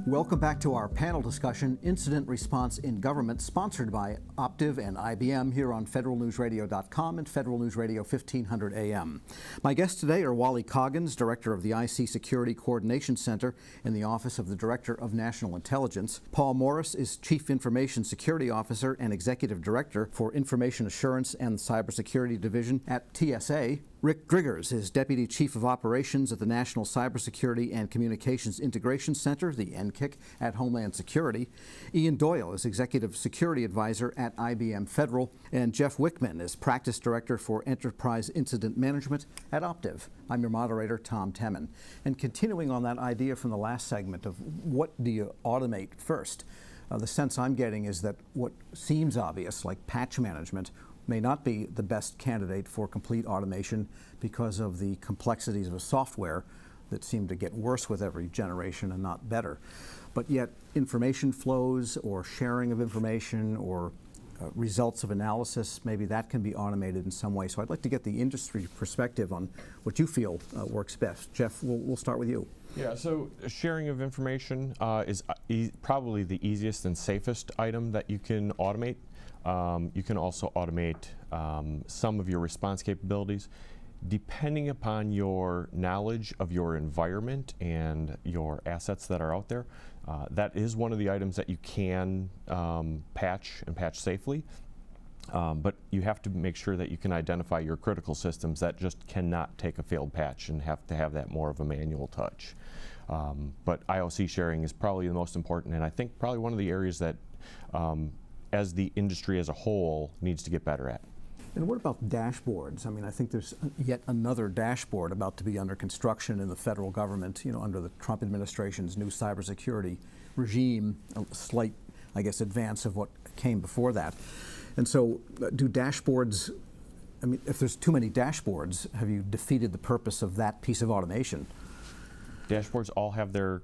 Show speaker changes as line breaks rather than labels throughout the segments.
Welcome back to our panel discussion, Incident Response in Government, sponsored by Optiv and IBM here on federalnewsradio.com and Federal News Radio 1500 AM. My guests today are Wally Coggins, Director of the IC Security Coordination Center in the Office of the Director of National Intelligence. Paul Morris is Chief Information Security Officer and Executive Director for Information Assurance and Cybersecurity Division at TSA. Rick Driggers is Deputy Chief of Operations at the National Cybersecurity and Communications Integration Center, the NCIC, at Homeland Security. Ian Doyle is Executive Security Advisor at IBM Federal. And Jeff Wichman is Practice Director for Enterprise Incident Management at Optiv. I'm your moderator, Tom Temin. And continuing on that idea from the last segment of what do you automate first, the sense I'm getting is that what seems obvious, like patch management, may not be the best candidate for complete automation because of the complexities of a software that seem to get worse with every generation and not better. But yet information flows or sharing of information or results of analysis, maybe that can be automated in some way. So I'd like to get the industry perspective on what you feel works best. Jeff, we'll start with you.
Yeah, so sharing of information is probably the easiest and safest item that you can automate. You can also automate some of your response capabilities. Depending upon your knowledge of your environment and your assets that are out there, that is one of the items that you can patch and patch safely. But you have to make sure that you can identify your critical systems that just cannot take a failed patch and have to have that more of a manual touch. But IOC sharing is probably the most important, and I think probably one of the areas that as the industry as a whole needs to get better at.
And what about dashboards? I mean, I think there's yet another dashboard about to be under construction in the federal government, you know, under the Trump administration's new cybersecurity regime, a slight, I guess, advance of what came before that. And so do dashboards, I mean, if there's too many dashboards, have you defeated the purpose of that piece of automation?
Dashboards all have their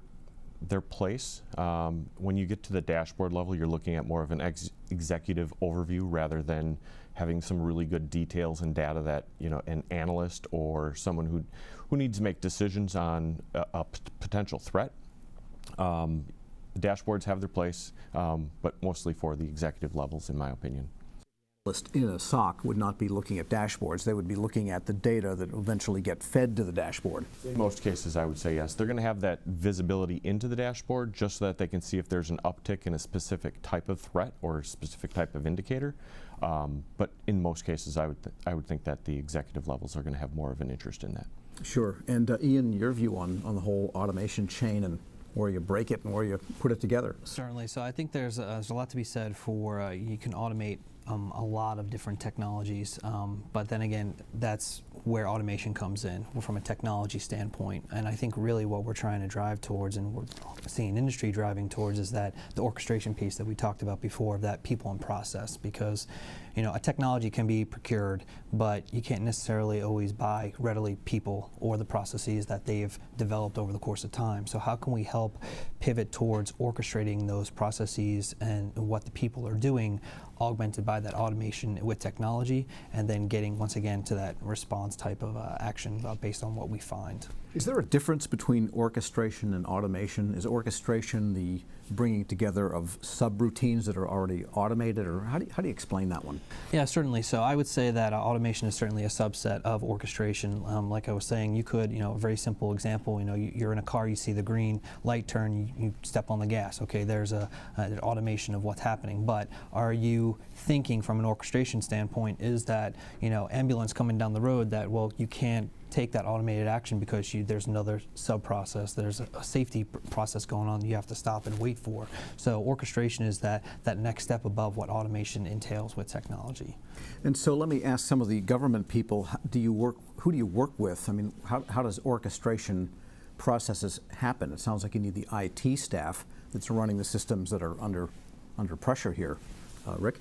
place. When you get to the dashboard level, you're looking at more of an executive overview rather than having some really good details and data that, you know, an analyst or someone who needs to make decisions on a potential threat. Dashboards have their place, but mostly for the executive levels, in my opinion.
In a SOC would not be looking at dashboards. They would be looking at the data that will eventually get fed to the dashboard.
In most cases, I would say yes. They're going to have that visibility into the dashboard just so that they can see if there's an uptick in a specific type of threat or a specific type of indicator. But in most cases, I would think that the executive levels are going to have more of an interest in that.
Sure. And Ian, your view on the whole automation chain and where you break it and where you put it together?
Certainly. So I think there's a lot to be said for you can automate a lot of different technologies, but then again, that's where automation comes in from a technology standpoint. And I think really what we're trying to drive towards, and we're seeing industry driving towards, is that the orchestration piece that we talked about before, of that people and process. Because, you know, a technology can be procured, but you can't necessarily always buy readily people or the processes that they've developed over the course of time. So how can we help pivot towards orchestrating those processes and what the people are doing, augmented by that automation with technology, and then getting once again to that response type of action based on what we find.
Is there a difference between orchestration and automation? Is orchestration the bringing together of subroutines that are already automated, or how do you explain that one?
Yeah, certainly. So I would say that automation is certainly a subset of orchestration. Like I was saying, you could, you know, a very simple example, you know, you're in a car, you see the green light turn, you step on the gas. Okay, there's an automation of what's happening. But are you thinking from an orchestration standpoint, is that, you know, ambulance coming down the road, that, well, you can't take that automated action because there's another sub-process, there's a safety process going on you have to stop and wait for. So orchestration is that next step above what automation entails with technology.
And so let me ask some of the government people, who do you work with? I mean, how does orchestration processes happen? It sounds like you need the IT staff that's running the systems that are under pressure here. Rick?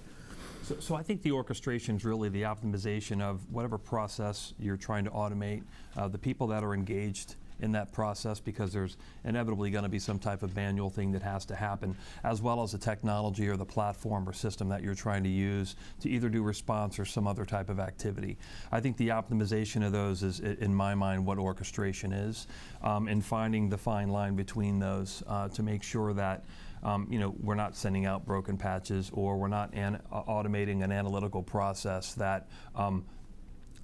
So I think the orchestration is really the optimization of whatever process you're trying to automate. The people that are engaged in that process, because there's inevitably going to be some type of manual thing that has to happen, as well as the technology or the platform or system that you're trying to use to either do response or some other type of activity. I think the optimization of those is, in my mind, what orchestration is, and finding the fine line between those to make sure that we're not sending out broken patches, or we're not automating an analytical process that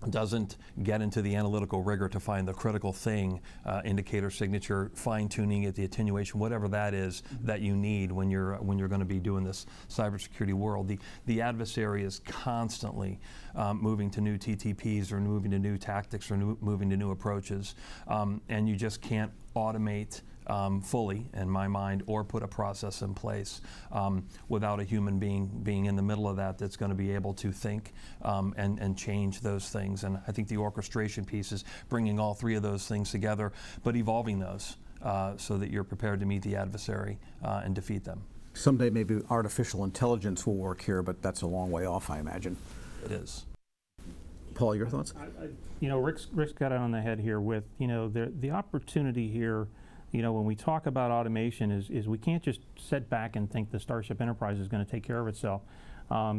doesn't get into the analytical rigor to find the critical thing, indicator signature, fine-tuning it, the attenuation, whatever that is that you need when you're going to be doing this cybersecurity world. The adversary is constantly moving to new TTPs, or moving to new tactics, or moving to new approaches, and you just can't automate fully, in my mind, or put a process in place without a human being in the middle of that's going to be able to think and change those things. And I think the orchestration piece is bringing all three of those things together, but evolving those so that you're prepared to meet the adversary and defeat them.
Someday maybe artificial intelligence will work here, but that's a long way off, I imagine.
It is.
Paul, your thoughts?
Rick's got it on the head here with, the opportunity here. When we talk about automation is we can't just sit back and think the Starship Enterprise is going to take care of itself,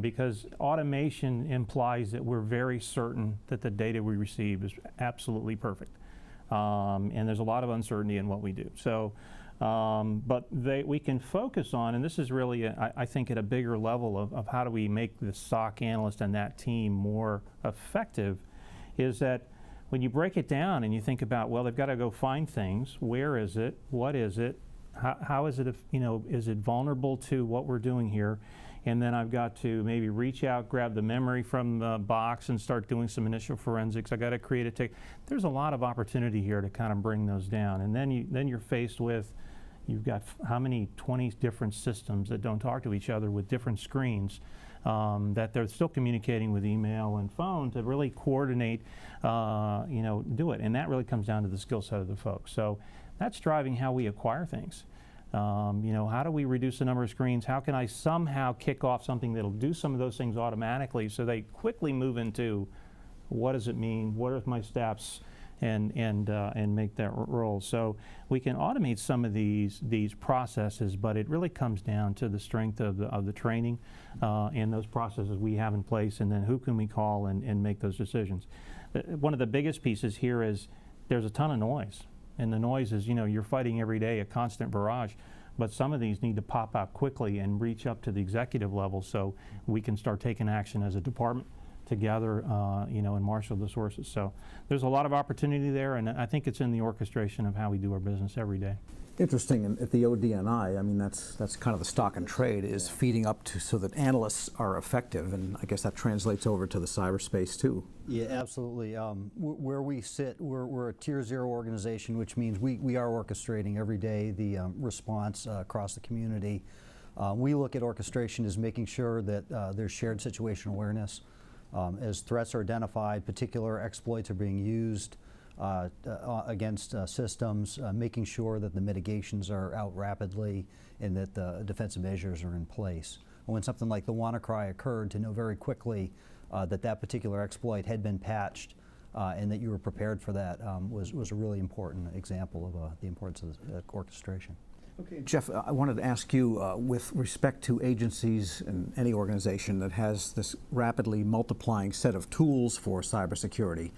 because automation implies that we're very certain that the data we receive is absolutely perfect, and there's a lot of uncertainty in what we do. So, but we can focus on, and this is really, I think, at a bigger level of how do we make the SOC analyst and that team more effective, is that when you break it down and you think about, well, they've got to go find things. Where is it? What is it? How is it? Is it vulnerable to what we're doing here? And then I've got to maybe reach out, grab the memory from the box, and start doing some initial forensics. I got to create a tick. There's a lot of opportunity here to kind of bring those down. And then you're faced with, you've got how many 20 different systems that don't talk to each other with different screens. That they're still communicating with email and phone to really coordinate, do it. And that really comes down to the skill set of the folks. So that's driving how we acquire things. How do we reduce the number of screens? How can I somehow kick off something that'll do some of those things automatically, so they quickly move into what does it mean? What are my steps? And make that roll. So we can automate some of these processes, but it really comes down to the strength of the training and those processes we have in place, and then who can we call and make those decisions. One of the biggest pieces here is there's a ton of noise, and the noise is, you're fighting every day a constant barrage, but some of these need to pop out quickly and reach up to the executive level so we can start taking action as a department together, and marshal the sources. So there's a lot of opportunity there, and I think it's in the orchestration of how we do our business every day.
Interesting, and at the ODNI, I mean, that's kind of the stock and trade, is feeding up to so that analysts are effective, and I guess that translates over to the cyberspace too.
Yeah, absolutely. Where we sit, we're a Tier 0 organization, which means we are orchestrating every day the response across the community. We look at orchestration as making sure that there's shared situational awareness. As threats are identified, particular exploits are being used against systems, making sure that the mitigations are out rapidly and that the defensive measures are in place. When something like the WannaCry occurred, to know very quickly that particular exploit had been patched and that you were prepared for that was a really important example of the importance of orchestration.
Okay, Jeff, I wanted to ask you, with respect to agencies and any organization that has this rapidly multiplying set of tools for cybersecurity,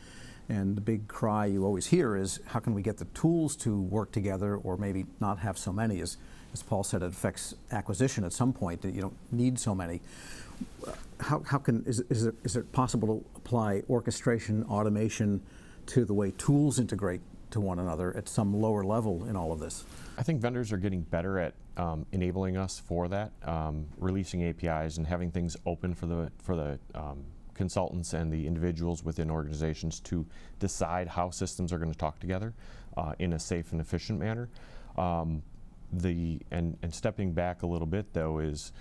and the big cry you always hear is, how can we get the tools to work together, or maybe not have so many? As Paul said, it affects acquisition at some point, that you don't need so many. Is it possible to apply orchestration, automation to the way tools integrate to one another at some lower level in all of this?
I think vendors are getting better at enabling us for that, releasing APIs and having things open for the consultants and the individuals within organizations to decide how systems are going to talk together in a safe and efficient manner. And stepping back a little bit, though, is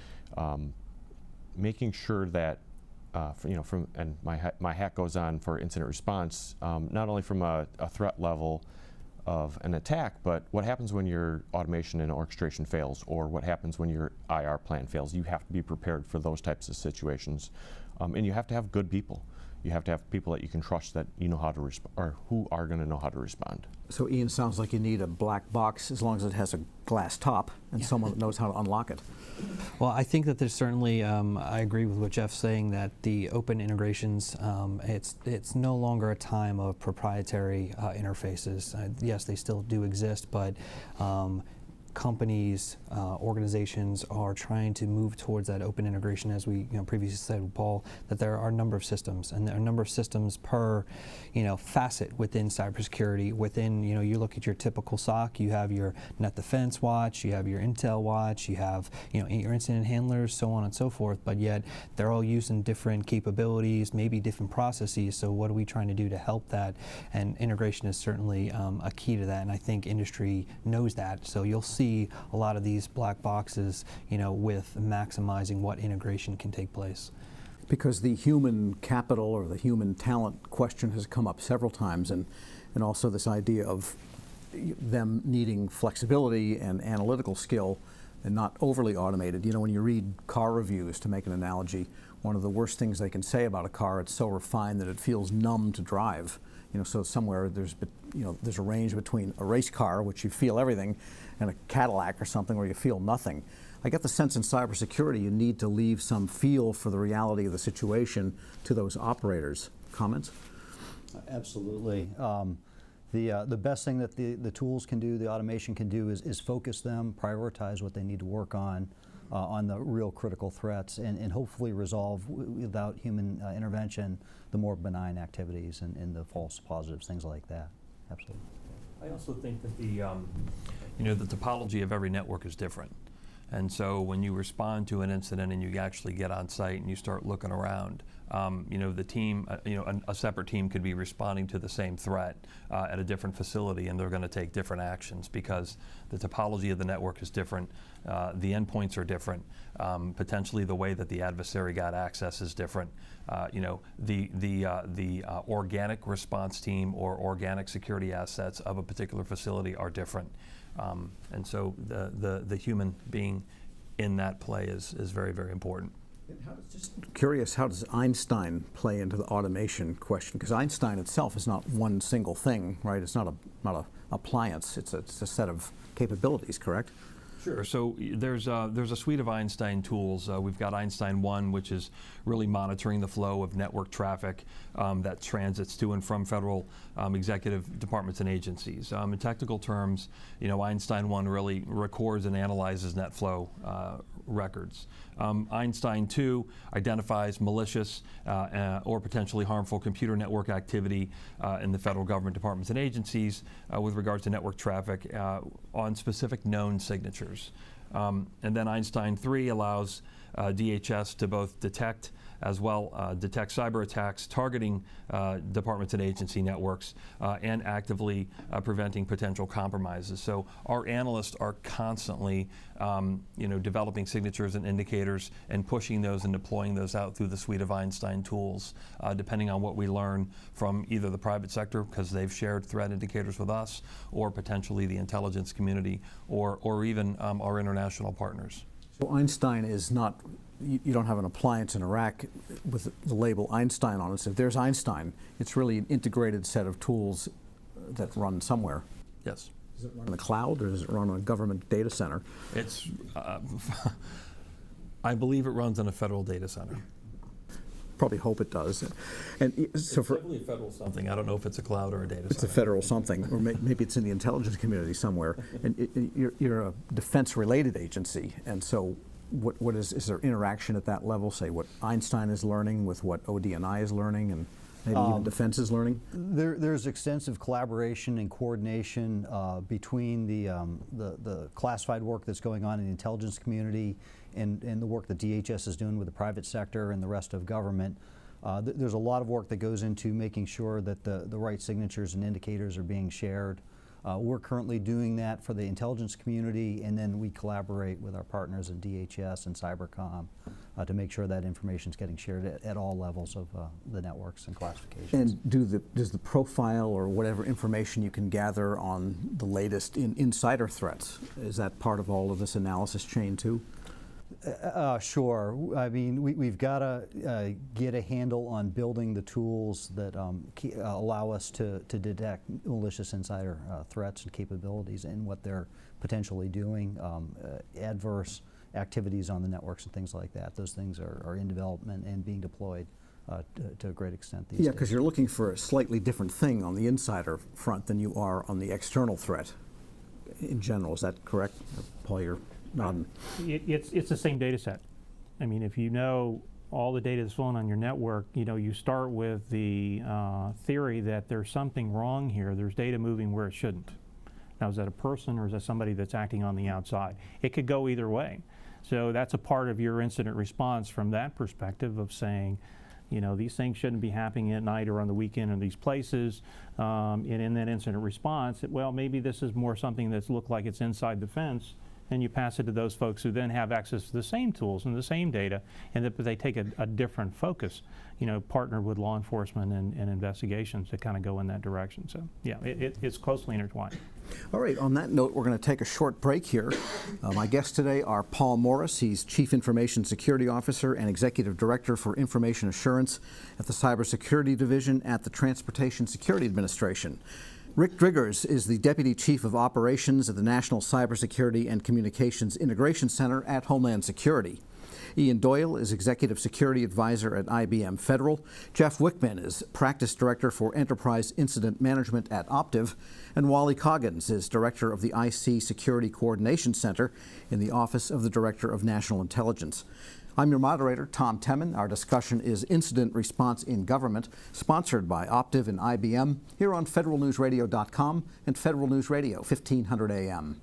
making sure that and my hat goes on for incident response, not only from a threat level of an attack, but what happens when your automation and orchestration fails, or what happens when your IR plan fails. You have to be prepared for those types of situations, and you have to have good people. you have to have people that you can trust that you know how to respond, or who are going to know how to respond.
So Ian, sounds like you need a black box as long as it has a glass top and someone that knows how to unlock it.
Well, I think that there's certainly, I agree with what Jeff's saying, that the open integrations, it's no longer a time of proprietary interfaces. Yes, they still do exist, but companies, organizations are trying to move towards that open integration, as we previously said with Paul, that there are a number of systems, and there are a number of systems per facet within cybersecurity. Within, you look at your typical SOC, you have your net defense watch, you have your intel watch, you have your incident handlers, so on and so forth, but yet they're all using different capabilities, maybe different processes. So what are we trying to do to help that? And integration is certainly a key to that, and I think industry knows that. So you'll see a lot of these black boxes, with maximizing what integration can take place.
Because the human capital or the human talent question has come up several times, and also this idea of them needing flexibility and analytical skill and not overly automated. When you read car reviews, to make an analogy, one of the worst things they can say about a car, it's so refined that it feels numb to drive. So somewhere there's a range between a race car, which you feel everything, and a Cadillac or something where you feel nothing. I get the sense in cybersecurity you need to leave some feel for the reality of the situation to those operators. Comments?
Absolutely. The best thing that the tools can do, the automation can do, is focus them, prioritize what they need to work on the real critical threats, and hopefully resolve without human intervention the more benign activities and the false positives, things like that. Absolutely.
I also think that the topology of every network is different. And so when you respond to an incident and you actually get on site and you start looking around, the team, a separate team could be responding to the same threat at a different facility, and they're going to take different actions because the topology of the network is different, the endpoints are different, potentially the way that the adversary got access is different. The organic response team or organic security assets of a particular facility are different. And so the human being in that play is very, very important.
Just curious, how does Einstein play into the automation question? Because Einstein itself is not one single thing, right? It's not a appliance. It's a set of capabilities, correct?
Sure. So there's a suite of Einstein tools. We've got Einstein 1, which is really monitoring the flow of network traffic that transits to and from federal executive departments and agencies. In technical terms, Einstein 1 really records and analyzes net flow records. Einstein 2 identifies malicious or potentially harmful computer network activity in the federal government departments and agencies with regards to network traffic on specific known signatures. And then Einstein 3 allows DHS to both detect as well detect cyber attacks targeting departments and agency networks and actively preventing potential compromises. So our analysts are constantly developing signatures and indicators and pushing those and deploying those out through the suite of Einstein tools, depending on what we learn from either the private sector, because they've shared threat indicators with us, or potentially the intelligence community, or even our international partners.
So Einstein is not, you don't have an appliance in a rack with the label Einstein on it. So if there's Einstein, it's really an integrated set of tools that run somewhere.
Yes.
Does it run in the cloud, or does it run on a government data center?
It's, I believe it runs in a federal data center.
Probably hope it does. And so
it's definitely a federal something. I don't know if it's a cloud or a data center.
It's a federal something, or maybe it's in the intelligence community somewhere. And you're a defense-related agency, and so what is there interaction at that level? Say what Einstein is learning with what ODNI is learning, and maybe even defense is learning?
There's extensive collaboration and coordination between the classified work that's going on in the intelligence community and the work that DHS is doing with the private sector and the rest of government. There's a lot of work that goes into making sure that the right signatures and indicators are being shared. We're currently doing that for the intelligence community, and then we collaborate with our partners in DHS and Cybercom to make sure that information is getting shared at all levels of the networks and classifications.
And does the profile or whatever information you can gather on the latest insider threats, is that part of all of this analysis chain too?
Sure. I mean, we've got to get a handle on building the tools that allow us to detect malicious insider threats and capabilities and what they're potentially doing, adverse activities on the networks and things like that. Those things are in development and being deployed to a great extent these days.
Yeah, because you're looking for a slightly different thing on the insider front than you are on the external threat in general. Is that correct? Paul, you're nodding.
It's the same data set. I mean, if you know all the data that's flowing on your network, you know, you start with the theory that there's something wrong here. There's data moving where it shouldn't. Now, is that a person or is that somebody that's acting on the outside? It could go either way. So that's a part of your incident response from that perspective of saying, you know, these things shouldn't be happening at night or on the weekend in these places. And in that incident response, well, maybe this is more something that's looked like it's inside the fence, and you pass it to those folks who then have access to the same tools and the same data, and that they take a different focus, you know, partner with law enforcement and investigations to kind of go in that direction. So, yeah, it's closely intertwined.
All right, on that note, we're going to take a short break here. My guests today are Paul Morris. He's Chief Information Security Officer and Executive Director for Information Assurance at the Cybersecurity Division at the Transportation Security Administration. Rick Driggers is the Deputy Chief of Operations at the National Cybersecurity and Communications Integration Center at Homeland Security. Ian Doyle is Executive Security Advisor at IBM Federal. Jeff Wichman is Practice Director for Enterprise Incident Management at Optiv. And Wally Coggins is Director of the IC Security Coordination Center in the Office of the Director of National Intelligence. I'm your moderator, Tom Temin. Our discussion is Incident Response in Government, sponsored by Optiv and IBM, here on federalnewsradio.com and Federal News Radio, 1500 AM.